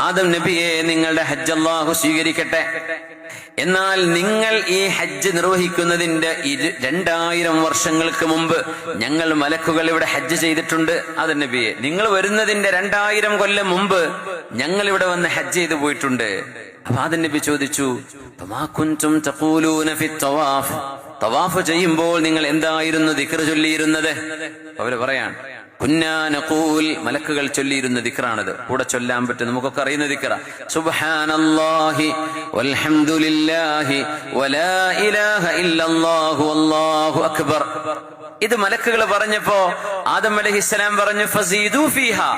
ആദം നബിയെ, നിങ്ങളുടെ ഹജ്ജ് അല്ലാഹു സ്വീകരിക്കട്ടെ. എന്നാൽ നിങ്ങൾ ഈ ഹജ്ജ് നിർവഹിക്കുന്നതിന്റെ 2000 വർഷങ്ങൾക്ക് മുമ്പ് ഞങ്ങൾ മലക്കുകൾ ഇവിടെ ഹജ്ജ് ചെയ്തിട്ടുണ്ട്. ആദം നബിയെ, നിങ്ങൾ വരുന്നതിന്റെ 2000 കൊല്ലം മുമ്പ് ഞങ്ങൾ ഇവിടെ വന്ന് ഹജ്ജ് ചെയ്തു പോയിട്ടുണ്ട്. അപ്പൊ ആദം നബി ചോദിച്ചു, തവാഫ് ചെയ്യുമ്പോൾ നിങ്ങൾ എന്തായിരുന്നു ദിക്ർ ചൊല്ലിയിരുന്നത്? അവര് പറയാൻ, കുന്നാ നഖൂൽ, മലക്കുകൾ ചൊല്ലിയിരുന്ന ദിക്റാണത്. കൂടെ ചൊല്ലാൻ പറ്റും, നമുക്കൊക്കെ അറിയുന്ന ദിക്റ. സുബ്ഹാനല്ലാഹി വൽഹംദുലില്ലാഹി വലാ ഇലാഹ ഇല്ലല്ലാഹു വല്ലാഹു അക്ബർ. ഇത് മലക്കുകൾ പറഞ്ഞപ്പോ ആദം അലൈഹിസ്സലാം പറഞ്ഞു, ഫസീദു ഫീഹാ,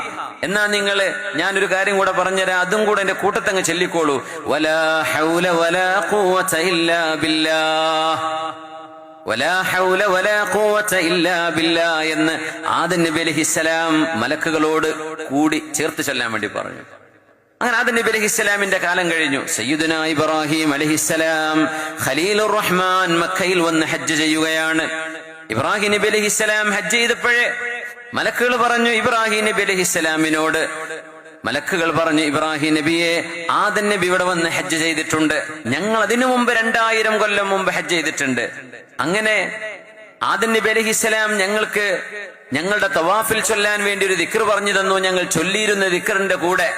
എന്നാ നിങ്ങള് ഞാനൊരു കാര്യം കൂടെ പറഞ്ഞുതരാം, അതും കൂടെ എന്റെ കൂട്ടത്തങ്ങ് ചൊല്ലിക്കോളൂ. വലാ ഹൗല വലാ ഖുവത ഇല്ലാ ബില്ലാഹ്, വലാ ഹൗല വലാ ഖുവത ഇല്ലാ ബില്ലാഹ് എന്ന് ആദം നബി അലൈഹിസ്സലാം മലക്കുകളോട് കൂടി ചേർത്ത് ചൊല്ലാൻ വേണ്ടി പറഞ്ഞു. അങ്ങനെ ആദം നബി അലൈഹിസ്സലാമിന്റെ കാലം കഴിഞ്ഞു. സയ്യിദുനാ ഇബ്രാഹിം അലൈഹിസ്സലാം ഖലീലുർ റഹ്മാൻ മക്കയിൽ വന്ന് ഹജ്ജ് ചെയ്യുകയാണ്. ഇബ്രാഹിം നബി അലൈഹിസ്സലാം ഹജ്ജ് ചെയ്തപ്പോഴേ മലക്കുകൾ പറഞ്ഞു ഇബ്രാഹിം നബി അലൈഹിസ്സലാമിനോട്, മലക്കുകൾ പറഞ്ഞു, ഇബ്രാഹിം നബിയെ, ആദം നബി ഇവിടെ വന്ന് ഹജ്ജ് ചെയ്തിട്ടുണ്ട്, ഞങ്ങൾ അതിനു മുമ്പ് 2000 കൊല്ലം മുമ്പ് ഹജ്ജ് ചെയ്തിട്ടുണ്ട്. അങ്ങനെ ആദം നബി അലൈഹിസ്സലാം ഞങ്ങൾക്ക് ഞങ്ങളുടെ തവാഫിൽ ചൊല്ലാൻ വേണ്ടി ഒരു ദിക്ർ പറഞ്ഞു തന്നു. ഞങ്ങൾ ചൊല്ലിയിരുന്ന ദിക്റിന്റെ കൂടെ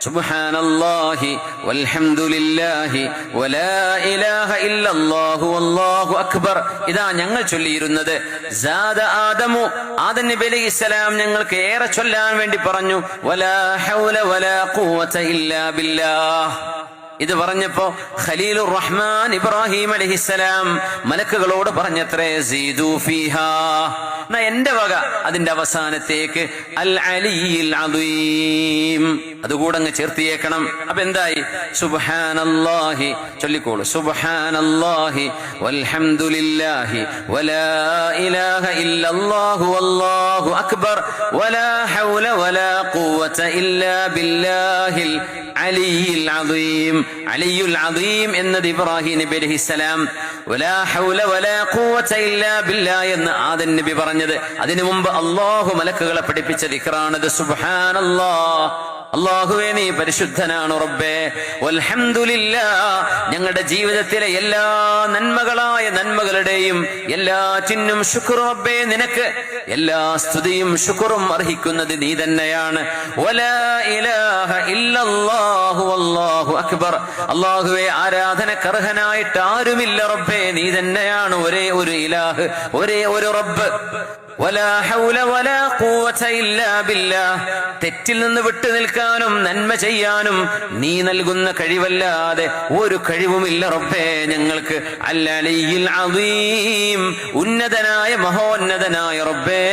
സുബ്ഹാനല്ലാഹി വൽഹംദുലില്ലാഹി വലാ ഇലാഹ ഇല്ലല്ലാഹു വല്ലാഹു അക്ബർ, ഇതാ ഞങ്ങൾ ചൊല്ലിയിരുന്നത്. സാദ ആദമു, ആദം നബി അലൈഹിസ്സലാം ഞങ്ങൾക്ക് ഏറെ ചൊല്ലാൻ വേണ്ടി പറഞ്ഞു. വലാ ഹൗല വലാ ഖുവത ഇല്ലാ ബില്ലാഹ്. ഇത് പറഞ്ഞപ്പോ ഖലീലുർ റഹ്മാൻ ഇബ്രാഹിം അലൈഹിസ്സലാം മലക്കുകളോട് പറഞ്ഞത്രേ, സീദു ഫീഹാ, എന്നാ എന്റെ വക അതിന്റെ അവസാനത്തേക്ക് അൽ അലിയിൽ അദീം അതുകൂടെ അങ്ങ് ചേർത്തിയേക്കണം. അപ്പൊ എന്തായി? സുബ്ഹാനല്ലാഹി ചൊല്ലിക്കോളൂ. സുബ്ഹാനല്ലാഹി വൽഹംദുലില്ലാഹി വലാ ഇലാഹ ഇല്ലല്ലാഹു വല്ലാഹു അക്ബർ വലാ ഹൗല വലാ ഖുവത ഇല്ലാ ബില്ലാഹിൽ അലിയിൽ അദീം. അലിയുൽ അദീം എന്നത് ഇബ്രാഹിം നബി അലൈഹിസ്സലാം, വലാ ഹൗല വലാ ഖുവത ഇല്ലാ ബില്ലാഹ് എന്ന് ആദം നബി പറഞ്ഞത്. അതിനു മുമ്പ് അല്ലാഹു മലക്കുകളെ പഠിപ്പിച്ച ദിക്റാണത്. സുബ്ഹാനല്ലാഹ്, അല്ലാഹുവേ നീ പരിശുദ്ധനാണ് റബ്ബേ. വൽഹംദുലില്ലാഹ്, ഞങ്ങളുടെ ജീവിതത്തിലെ എല്ലാ നന്മകളായ നന്മകളുടെയും എല്ലാറ്റിനും ശുക്ർ റബ്ബേ നിനക്ക്. എല്ലാ സ്തുതിയും ശുക്റും അർഹിക്കുന്നത് നീ തന്നെയാണ്. വലാ ഇലാഹ ഇല്ലല്ലാഹു വല്ലാഹു അക്ബർ, അല്ലാഹുവേ ആരാധനക്കർഹനായിട്ട് ആരുമില്ല റബ്ബേ, നീ തന്നെയാണ് ഒരേ ഒരു ഇലാഹ്, ഒരേ ഒരു റബ്ബ്. വലാ ഹൗല വലാ ഖുവത ഇല്ലാ ബില്ലാഹ്, തെറ്റിൽ നിന്ന് വിട്ടു നിൽക്കാനും നന്മ ചെയ്യാനും നീ നൽകുന്ന കഴിവല്ലാതെ ഒരു കഴിവുമില്ല റബ്ബേ ഞങ്ങൾക്ക്. അൽ അലിയിൽ അദീം, ഉന്നതനായ മഹോന്നതനായ റബ്ബേ.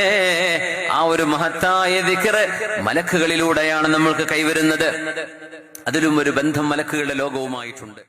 ആ ഒരു മഹത്തായ ദിക്ർ മലക്കുകളിലൂടെയാണ് നമ്മൾക്ക് കൈവരുന്നത്. അതിലും ഒരു ബന്ധം മലക്കുകളുടെ ലോകവുമായിട്ടുണ്ട്.